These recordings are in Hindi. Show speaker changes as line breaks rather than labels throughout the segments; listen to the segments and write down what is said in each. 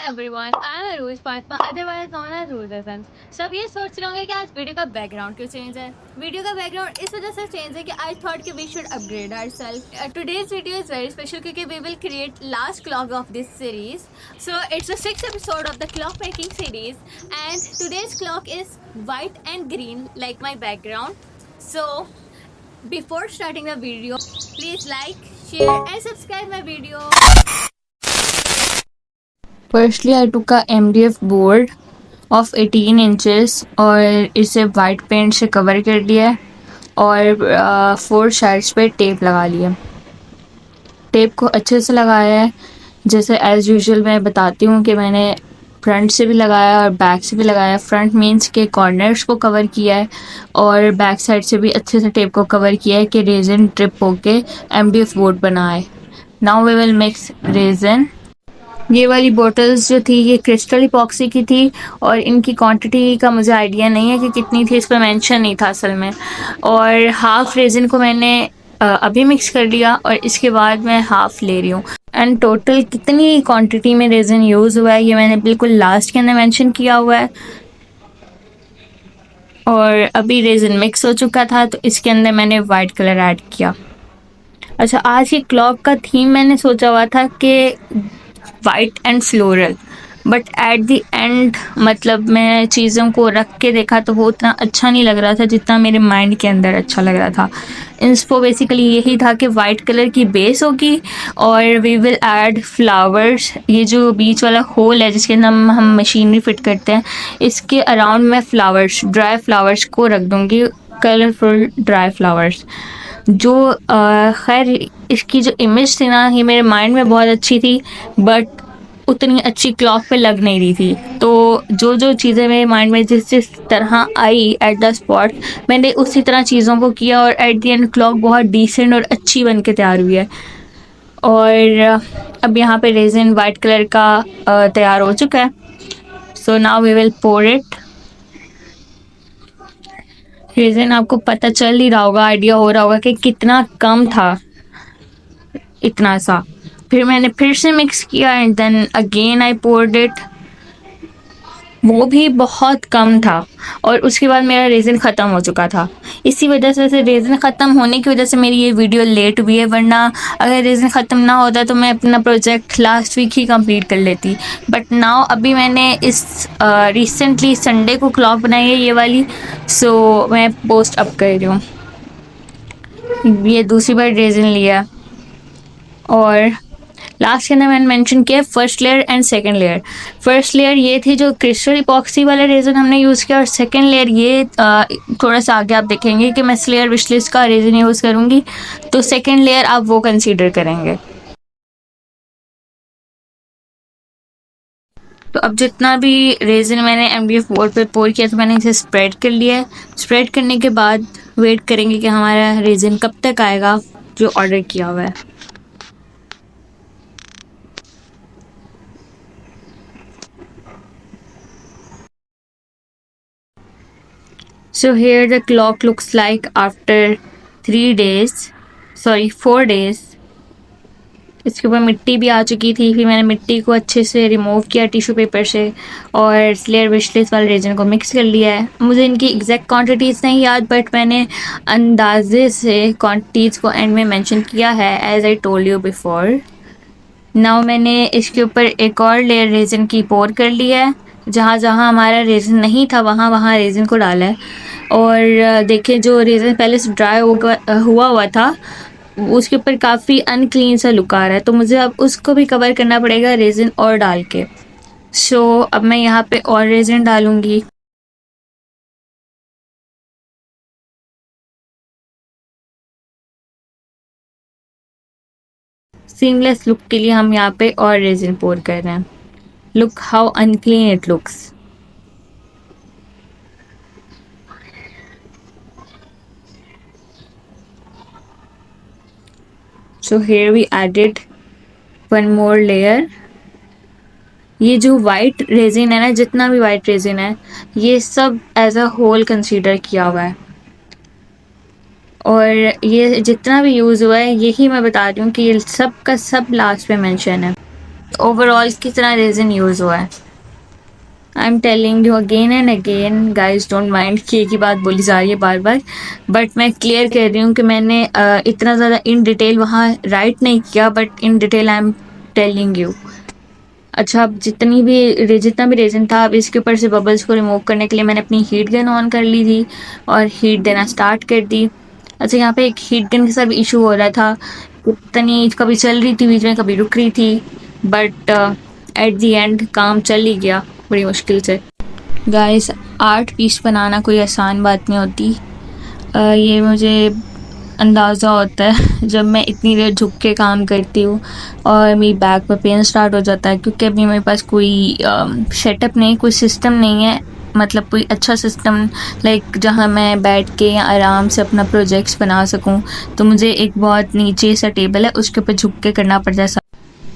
everyone, I am Aruj Patma, otherwise known as Rules Essence. So अब ये सोच रहे होंगे कि आज वीडियो का बैकग्राउंड क्यों चेंज है। वीडियो का बैकग्राउंड इस वजह से चेंज है कि आई थॉट कि we should upgrade ourself. Today's video is very special क्योंकि we will create last clock of this series. So it's the 6th episode of the clock making series and today's clock is white and green like my background. So before starting the video, please like, share and subscribe my video.
Firstly, I took a MDF board of 18 inches और इसे वाइट पेंट से कवर कर लिया है और 4 साइड्स पे टेप लगा लिया। टेप को अच्छे से लगाया है, जैसे एज़ यूजुअल मैं बताती हूँ कि मैंने फ्रंट से भी लगाया और बैक से भी लगाया। फ्रंट मीन्स के कॉर्नर्स को कवर किया है और बैक साइड से भी अच्छे से टेप को कवर किया है कि रेज़न ट्रिप होके MDF बोर्ड बनाए। Now we will mix resin. ये वाली बॉटल्स जो थी ये क्रिस्टल इपॉक्सी की थी और इनकी क्वांटिटी का मुझे आइडिया नहीं है कि कितनी थी, इस पर मेंशन नहीं था असल में। और हाफ़ रेज़न को मैंने अभी मिक्स कर लिया और इसके बाद मैं हाफ़ ले रही हूँ। एंड टोटल कितनी क्वांटिटी में रेज़न यूज़ हुआ है ये मैंने बिल्कुल लास्ट के अंदर मेंशन किया हुआ है। और अभी रेज़न मिक्स हो चुका था तो इसके अंदर मैंने वाइट कलर ऐड किया। अच्छा, आज की क्लॉक का थीम मैंने सोचा हुआ था कि white and floral, but at the end मतलब मैं चीज़ों को रख के देखा तो वो उतना अच्छा नहीं लग रहा था जितना मेरे माइंड के अंदर अच्छा लग रहा था। इंस्पो बेसिकली यही था कि वाइट कलर की बेस होगी और वी विल ऐड फ्लावर्स। ये जो बीच वाला होल है जिसके अंदर हम मशीनरी फिट करते हैं, इसके अराउंड मैं फ्लावर्स, ड्राई फ्लावर्स को रख दूँगी, कलरफुल ड्राई फ्लावर्स। जो खैर इसकी जो इमेज थी ना ये मेरे माइंड में बहुत अच्छी थी बट उतनी अच्छी क्लॉक पे लग नहीं रही थी। तो जो जो चीज़ें मेरे माइंड में जिस जिस तरह आई एट द स्पॉट मैंने उसी तरह चीज़ों को किया और एट द एंड क्लॉक बहुत डिसेंट और अच्छी बन के तैयार हुई है। और अब यहाँ पे रेजिन वाइट कलर का तैयार हो चुका है। So now we will pour it. Resin आपको पता चल ही रहा होगा, आइडिया हो रहा होगा कि कितना कम था, इतना सा। फिर मैंने फिर से मिक्स किया and then again I poured it, वो भी बहुत कम था और उसके बाद मेरा रेज़न ख़त्म हो चुका था। इसी वजह से रेज़न ख़त्म होने की वजह से मेरी ये वीडियो लेट हुई है, वरना अगर रेज़न ख़त्म ना होता तो मैं अपना प्रोजेक्ट लास्ट वीक ही कंप्लीट कर लेती। बट नाउ अभी मैंने इस रिसेंटली संडे को क्लॉक बनाई है ये वाली, सो मैं पोस्ट अप कर रही हूँ। ये दूसरी बार रेज़न लिया और लास्ट के अंदर मैंने मेंशन किया first layer and second layer. First layer ये थी जो क्रिस्टल इपॉक्सी वाला रेज़न हमने यूज़ किया और सेकंड लेयर ये थोड़ा सा आगे आप देखेंगे कि मैं स्लेयर विशलिस्ट का रेज़न यूज़ करूँगी, तो सेकंड लेयर आप वो कंसीडर करेंगे। तो अब जितना भी रेज़न मैंने MDF बोर्ड पे पोर किया तो मैंने इसे स्प्रेड कर लिया है। स्प्रेड करने के बाद वेट करेंगे कि हमारा रेज़न कब तक आएगा जो ऑर्डर किया हुआ है। So here the clock looks like after 4 days. इसके ऊपर मिट्टी भी आ चुकी थी, फिर मैंने मिट्टी को अच्छे से रिमूव किया टिश्यू पेपर से और स्लेयर विशलेस वाले रेजन को मिक्स कर लिया है। मुझे इनकी एग्जैक्ट क्वांटिटीज़ नहीं याद बट मैंने अंदाजे से क्वांटिटीज़ को एंड में मेंशन किया है as I told you before. Now मैंने इसके ऊपर एक और लेयर रेज़न की पोर कर लिया है। जहाँ जहाँ हमारा रेज़न नहीं था वहाँ वहाँ रेज़न को डाला है और देखिए जो रेज़न पहले से ड्राई हुआ था उसके ऊपर काफ़ी अनक्लीन सा लुक आ रहा है, तो मुझे अब उसको भी कवर करना पड़ेगा रेज़न और डाल के। सो अब मैं यहाँ पे और रेज़न डालूँगी। सीमलेस लुक के लिए हम यहाँ पे और रेज़न पोर कर रहे हैं। Look how unclean it looks. So here we added one more layer. ये जो वाइट रेजिन है ना, जितना भी वाइट रेजिन है ये सब एज अ होल कंसीडर किया हुआ है और ये जितना भी यूज़ हुआ है यही मैं बता रही हूँ कि ये सब का सब लास्ट में मेंशन है। ओवरऑल कितना रेजिन यूज़ हुआ है। I am telling you again and again guys, don't mind कि एक ही बात बोली जा रही है बार बार, बट मैं क्लियर कर रही हूँ कि मैंने इतना ज़्यादा इन डिटेल वहाँ राइट नहीं किया, but in detail I am telling you. अच्छा, अब जितना भी रेज़न था, अब इसके ऊपर से बबल्स को रिमूव करने के लिए मैंने अपनी हीट गन ऑन कर ली थी और हीट देना स्टार्ट कर दी। अच्छा, यहाँ पे एक हीट गन के साथ इशू हो रहा था, कितनी कभी चल रही थी बीच में, कभी रुक रही थी, बट एट द एंड काम चल ही गया बड़ी मुश्किल से। गाइस, आर्ट पीस बनाना कोई आसान बात नहीं होती। ये मुझे अंदाज़ा होता है जब मैं इतनी देर झुक के काम करती हूँ और मेरी बैक में पेन स्टार्ट हो जाता है, क्योंकि अभी मेरे पास कोई सेटअप नहीं, कोई सिस्टम नहीं है, मतलब कोई अच्छा सिस्टम लाइक जहाँ मैं बैठ के आराम से अपना प्रोजेक्ट्स बना सकूँ। तो मुझे एक बहुत नीचे सा टेबल है, उसके ऊपर झुक के करना पड़ता है।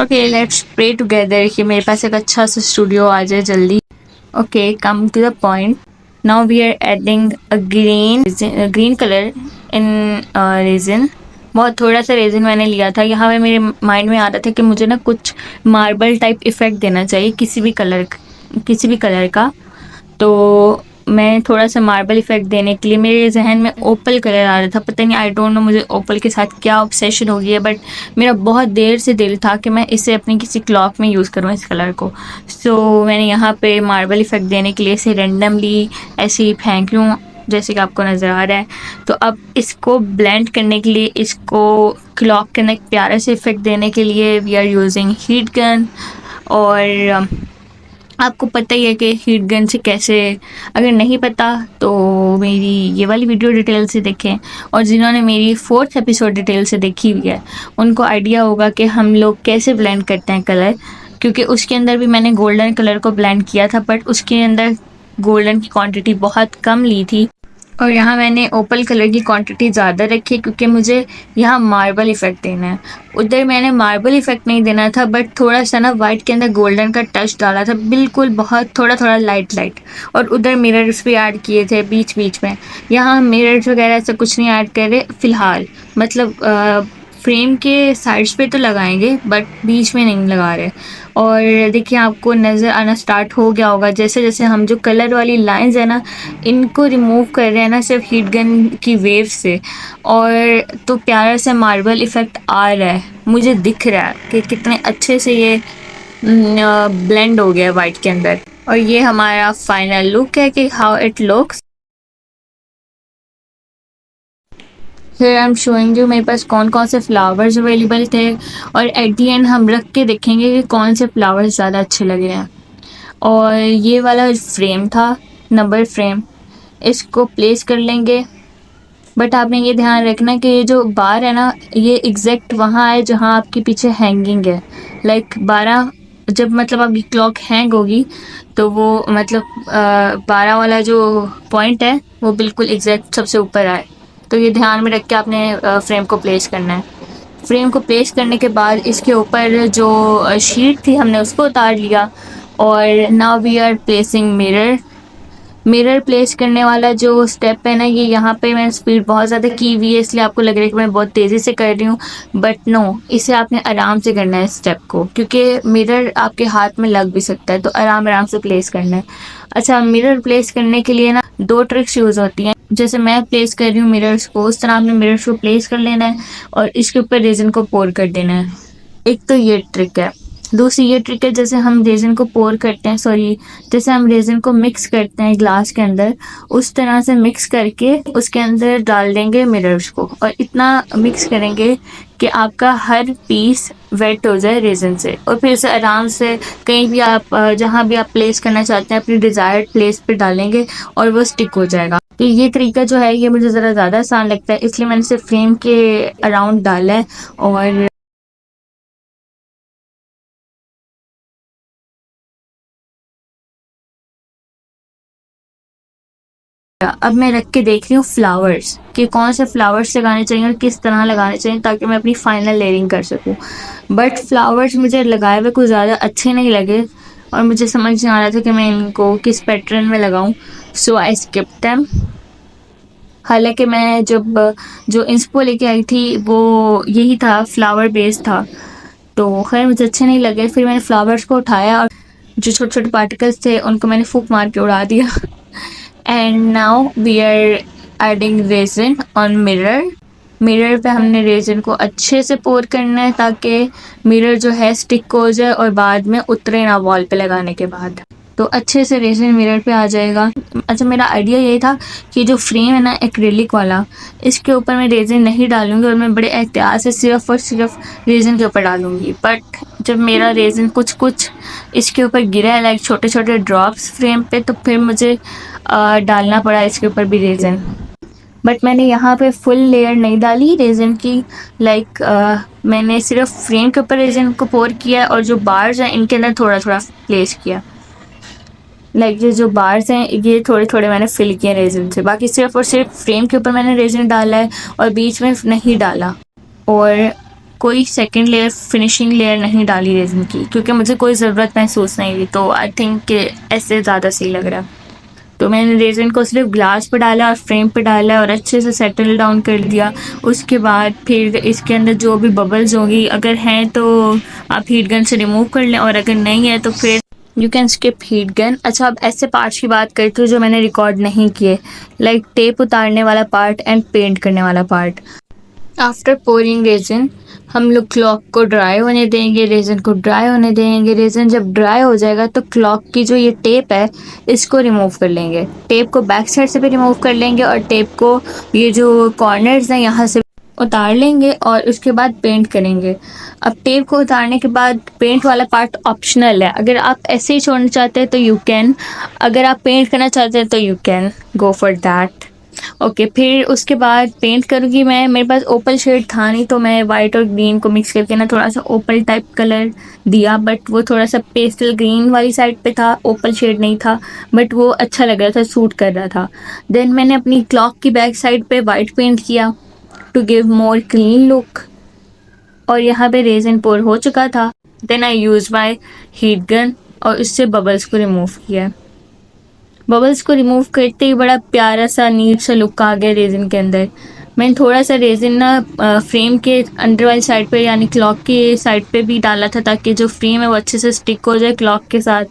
ओके, लेट्स प्रे टुगेदर कि मेरे पास एक अच्छा सा स्टूडियो आ जाए जल्दी। Okay, come to the point. Now we are adding a green color in resin. बहुत थोड़ा सा रेजिन मैंने लिया था। यहाँ पे मेरे माइंड में आ रहा था कि मुझे ना कुछ मार्बल टाइप इफ़ेक्ट देना चाहिए किसी भी कलर का। तो मैं थोड़ा सा मार्बल इफ़ेक्ट देने के लिए मेरे जहन में ओपल कलर आ रहा था। पता नहीं, आई डोंट नो मुझे ओपल के साथ क्या ऑब्सेशन हो गई है, बट मेरा बहुत देर से दिल था कि मैं इसे अपनी किसी क्लॉक में यूज़ करूँ इस कलर को। सो मैंने यहाँ पे मार्बल इफ़ेक्ट देने के लिए इसे रेंडमली ऐसे ही फेंक लूँ, जैसे कि आपको नज़र आ रहा है। तो अब इसको ब्लेंड करने के लिए, इसको क्लॉक के अंदर एक प्यारा से इफ़ेक्ट देने के लिए we are using heat gun. और आपको पता ही है कि हीट गन से कैसे, अगर नहीं पता तो मेरी ये वाली वीडियो डिटेल से देखें, और जिन्होंने मेरी 4th एपिसोड डिटेल से देखी हुई है उनको आइडिया होगा कि हम लोग कैसे ब्लेंड करते हैं कलर, क्योंकि उसके अंदर भी मैंने गोल्डन कलर को ब्लेंड किया था, बट उसके अंदर गोल्डन की क्वांटिटी बहुत कम ली थी और यहाँ मैंने ओपल कलर की क्वांटिटी ज़्यादा रखी क्योंकि मुझे यहाँ मार्बल इफ़ेक्ट देना है। उधर मैंने मार्बल इफ़ेक्ट नहीं देना था, बट थोड़ा सा ना वाइट के अंदर गोल्डन का टच डाला था, बिल्कुल बहुत थोड़ा थोड़ा लाइट, और उधर मिरर्स भी ऐड किए थे बीच बीच में। यहाँ हम मिरर्स वगैरह से कुछ नहीं ऐड कर रहे फ़िलहाल, मतलब फ्रेम के साइड्स पे तो लगाएंगे बट बीच में नहीं लगा रहे। और देखिए, आपको नज़र आना स्टार्ट हो गया होगा जैसे जैसे हम जो कलर वाली लाइंस है ना, इनको रिमूव कर रहे हैं ना सिर्फ हीट गन की वेव से, और तो प्यारा से मार्बल इफ़ेक्ट आ रहा है, मुझे दिख रहा है कि कितने अच्छे से ये ब्लेंड हो गया वाइट के अंदर। और ये हमारा फाइनल लुक है कि हाउ इट लुक्स। फिर आई एम शोइंग यू मेरे पास कौन कौन से फ्लावर्स अवेलेबल थे, और एट दी एंड हम रख के देखेंगे कि कौन से फ्लावर्स ज़्यादा अच्छे लगे हैं। और ये वाला फ्रेम था, नंबर फ्रेम, इसको प्लेस कर लेंगे। बट आपने ये ध्यान रखना कि ये जो बार है ना, ये एग्जैक्ट वहाँ है जहाँ आपके पीछे हैंगिंग है। लाइक 12, जब मतलब आपकी क्लॉक हैंग होगी तो वो मतलब 12 वाला जो पॉइंट है वो बिल्कुल एग्जैक्ट सबसे ऊपर आए। तो ये ध्यान में रख के आपने फ्रेम को प्लेस करना है। फ्रेम को प्लेस करने के बाद इसके ऊपर जो शीट थी हमने उसको उतार लिया, और now we are placing mirror place करने वाला जो स्टेप है ना, ये यहाँ पे मैंने स्पीड बहुत ज़्यादा की हुई है, इसलिए आपको लग रहा है कि मैं बहुत तेज़ी से कर रही हूँ, बट नो, इसे आपने आराम से करना है इस स्टेप को, क्योंकि मिरर आपके हाथ में लग भी सकता है, तो आराम आराम से प्लेस करना है। अच्छा, मिरर प्लेस करने के लिए ना 2 ट्रिक्स यूज़ होती हैं। जैसे मैं प्लेस कर रही हूँ मिरर्स को, उस तरह आपने मिरर्स को प्लेस कर लेना है और इसके ऊपर रेजिन को पोर कर देना है। एक तो ये ट्रिक है। दूसरी ये ट्रिक है, जैसे हम रेजिन को पोर करते हैं, सॉरी, जैसे हम रेजिन को मिक्स करते हैं ग्लास के अंदर, उस तरह से मिक्स करके उसके अंदर डाल देंगे मिरर्स को, और इतना मिक्स करेंगे कि आपका हर पीस वेट हो जाए रेजिन से, और फिर से आराम से कहीं भी आप जहाँ भी आप प्लेस करना चाहते हैं अपनी डिज़ायर्ड प्लेस पे डालेंगे और वो स्टिक हो जाएगा। तो ये तरीका जो है ये मुझे ज़रा ज़्यादा आसान लगता है, इसलिए मैंने सिर्फ फ्रेम के अराउंड डाला है। और अब मैं रख के देख रही हूँ फ्लावर्स, कि कौन से फ्लावर्स लगाने चाहिए और किस तरह लगाने चाहिए ताकि मैं अपनी फाइनल लेयरिंग कर सकूँ। बट फ्लावर्स मुझे लगाए हुए कुछ ज़्यादा अच्छे नहीं लगे और मुझे समझ नहीं आ रहा था कि मैं इनको किस पैटर्न में लगाऊँ, सो आई स्किप देम। हालांकि मैं जब जो इंस्पो लेके आई थी वो यही था, फ्लावर बेस था, तो खैर मुझे अच्छे नहीं लगे। फिर मैंने फ्लावर्स को उठाया और जो छोटे छोटे पार्टिकल्स थे उनको मैंने फूक मार के उड़ा दिया। And now we are adding resin on mirror. Mirror पे हमने रेजिन को अच्छे से पोर करना है ताकि मिरर जो है स्टिक हो जाए और बाद में उतरे ना वॉल पे लगाने के बाद। तो अच्छे से रेजिन मिरर पे आ जाएगा। अच्छा, मेरा आइडिया यही था कि जो फ्रेम है ना एक्रिलिक वाला, इसके ऊपर मैं रेजिन नहीं डालूंगी और मैं बड़े एहतियात से सिर्फ और सिर्फ रेजिन के ऊपर डालूंगी। बट जब मेरा रेजिन कुछ कुछ इसके ऊपर गिरा है, लाइक छोटे छोटे ड्रॉप्स फ्रेम पे, तो फिर मुझे डालना पड़ा इसके ऊपर भी रेजिन। बट मैंने यहाँ पे फुल लेयर नहीं डाली रेजिन की। लाइक मैंने सिर्फ फ्रेम के ऊपर रेजिन को पोर किया और जो बार्स हैं इनके अंदर थोड़ा थोड़ा प्लेस किया। लाइक ये जो बार्स हैं ये थोड़े थोड़े मैंने फिल किए रेजिन से। बाकी सिर्फ और सिर्फ फ्रेम के ऊपर मैंने रेजिन डाला है और बीच में नहीं डाला। और कोई सेकंड लेयर फिनिशिंग लेयर नहीं डाली रेजिन की, क्योंकि मुझे कोई ज़रूरत महसूस नहीं हुई। तो आई थिंक कि ऐसे ज़्यादा सही लग रहा है। तो मैंने रेजिन को सिर्फ ग्लास पे डाला और फ्रेम पे डाला और अच्छे से सेटल डाउन कर दिया। उसके बाद फिर इसके अंदर जो भी बबल्स होंगी, अगर हैं तो आप हीट गन से रिमूव कर लें और अगर नहीं है तो फिर you can skip heat gun. अच्छा, अब ऐसे पार्ट्स की बात करती हूँ जो मैंने रिकॉर्ड नहीं किए, लाइक टेप उतारने वाला पार्ट एंड पेंट करने वाला पार्ट। आफ्टर पोरिंग रेजिन हम लोग क्लॉक को ड्राई होने देंगे, रेजिन को ड्राई होने देंगे। रेजिन जब ड्राई हो जाएगा तो क्लॉक की जो ये टेप है इसको रिमूव कर लेंगे। टेप को बैक साइड से भी रिमूव कर लेंगे और टेप को ये जो कॉर्नर्स हैं यहाँ से उतार लेंगे और उसके बाद पेंट करेंगे। अब टेप को उतारने के बाद पेंट वाला पार्ट ऑप्शनल है। अगर आप ऐसे ही छोड़ना चाहते हैं तो यू कैन, अगर आप पेंट करना चाहते हैं तो you can go for that. Okay, फिर उसके बाद पेंट करूँगी मैं। मेरे पास ओपल शेड था नहीं तो मैं वाइट और ग्रीन को मिक्स करके ना थोड़ा सा ओपल टाइप कलर दिया, बट वो थोड़ा सा पेस्टल ग्रीन वाली साइड पे था, ओपल शेड नहीं था, बट वो अच्छा लग रहा था, सूट कर रहा था। देन मैंने अपनी क्लॉक की बैक साइड पे वाइट पेंट किया to give more clean look और यहाँ पे रेजिन पोर हो चुका था। Then I use my heat gun और इससे बबल्स को रिमूव किया। बबल्स को रिमूव करते ही बड़ा प्यारा सा नीट सा लुक आ गया रेजिन के अंदर। मैंने थोड़ा सा रेजिन ना फ्रेम के अंदर वाली साइड पे यानी क्लॉक की साइड पे भी डाला था ताकि जो फ्रेम है वो अच्छे से स्टिक हो जाए क्लॉक के साथ।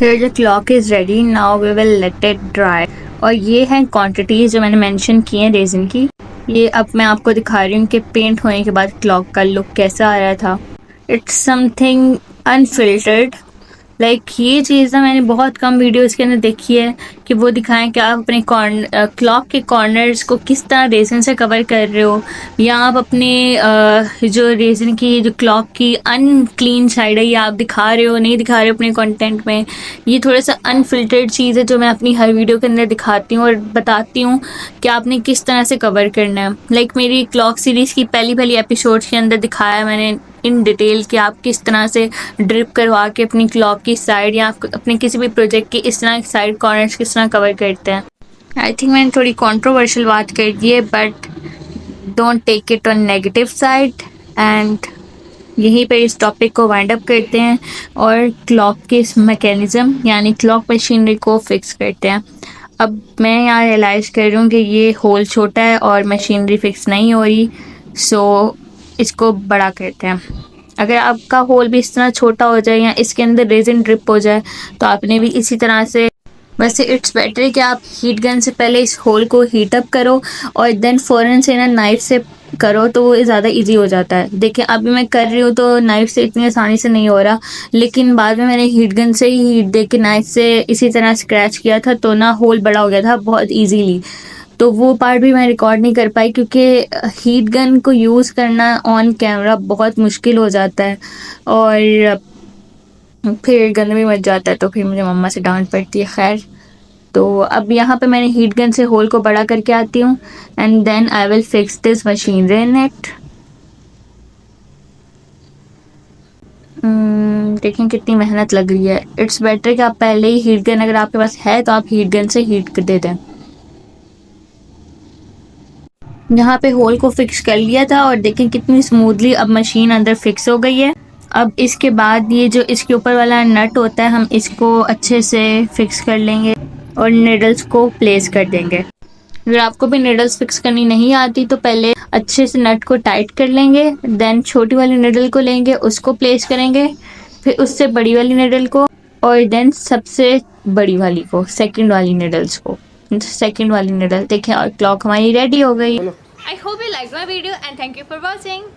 Here the clock is ready, now we will let it dry। और ये हैं क्वांटिटीज जो मैंने मेंशन की हैं रेजिन की। ये अब मैं आपको दिखा रही हूँ कि पेंट होने के बाद क्लॉक का लुक कैसा आ रहा था। It's something unfiltered. लाइक ये चीज़ ना मैंने बहुत कम वीडियोस के अंदर देखी है कि वो दिखाएं कि आप अपने क्लॉक के कॉर्नर्स को किस तरह रेजिन से कवर कर रहे हो, या आप अपने जो रेजिन की जो क्लॉक की अनक्लीन साइड है ये आप दिखा रहे हो नहीं दिखा रहे हो अपने कंटेंट में। ये थोड़ा सा अनफिल्टर्ड चीज़ है जो मैं अपनी हर वीडियो के अंदर दिखाती हूँ और बताती हूँ कि आपने किस तरह से कवर करना है। लाइक मेरी क्लॉक सीरीज़ की पहली एपिसोड के अंदर दिखाया मैंने इन डिटेल कि आप किस तरह से ड्रिप करवा के अपनी क्लॉक की साइड या अपने किसी भी प्रोजेक्ट की इस तरह साइड कॉर्नर्स किस तरह कवर करते हैं। आई थिंक मैंने थोड़ी कंट्रोवर्शियल बात कर दी है, but don't take it on negative side. And यहीं पे इस टॉपिक को वाइंड अप करते हैं और क्लॉक के इस मैकेनिज़्म यानी क्लॉक मशीनरी को फिक्स करते हैं। अब मैं यहाँ रियलाइज़ कर रही हूँ कि ये होल छोटा है और मशीनरी फिक्स नहीं हो रही, सो इसको बड़ा करते हैं। अगर आपका होल भी इस तरह छोटा हो जाए या इसके अंदर रेजिन ड्रिप हो जाए तो आपने भी इसी तरह से, वैसे इट्स बेटर कि आप हीट गन से पहले इस होल को हीट अप करो और देन फ़ौरन से ना नाइफ से करो तो वो ज़्यादा इजी हो जाता है। देखिए अभी मैं कर रही हूँ तो नाइफ से इतनी आसानी से नहीं हो रहा, लेकिन बाद में मैंने हीट गन से ही हीट दे के नाइफ से इसी तरह स्क्रैच किया था तो ना होल बड़ा हो गया था बहुत ईजीली। तो वो पार्ट भी मैं रिकॉर्ड नहीं कर पाई क्योंकि हीट गन को यूज़ करना ऑन कैमरा बहुत मुश्किल हो जाता है और फिर गंद भी मच जाता है तो फिर मुझे मम्मा से डांट पड़ती है। खैर, तो अब यहाँ पे मैंने हीट गन से होल को बड़ा करके आती हूँ and then I will fix this machine in it. देखें कितनी मेहनत लग रही है। इट्स बेटर कि आप पहले ही हीट गन अगर आपके पास है तो आप हीट गन से हीट कर दे दें। यहाँ पे होल को फिक्स कर लिया था और देखें कितनी स्मूथली अब मशीन अंदर फिक्स हो गई है। अब इसके बाद ये जो इसके ऊपर वाला नट होता है हम इसको अच्छे से फिक्स कर लेंगे और निडल्स को प्लेस कर देंगे। अगर आपको भी निडल्स फिक्स करनी नहीं आती तो पहले अच्छे से नट को टाइट कर लेंगे, देन छोटी वाली निडल को लेंगे, उसको प्लेस करेंगे, फिर उससे बड़ी वाली निडल को, और देन सबसे बड़ी वाली को, सेकंड वाली निडल्स को, सेकंड वाली निडल। देखें और क्लॉक हमारी रेडी हो गई।
I hope you liked my video and thank you for watching.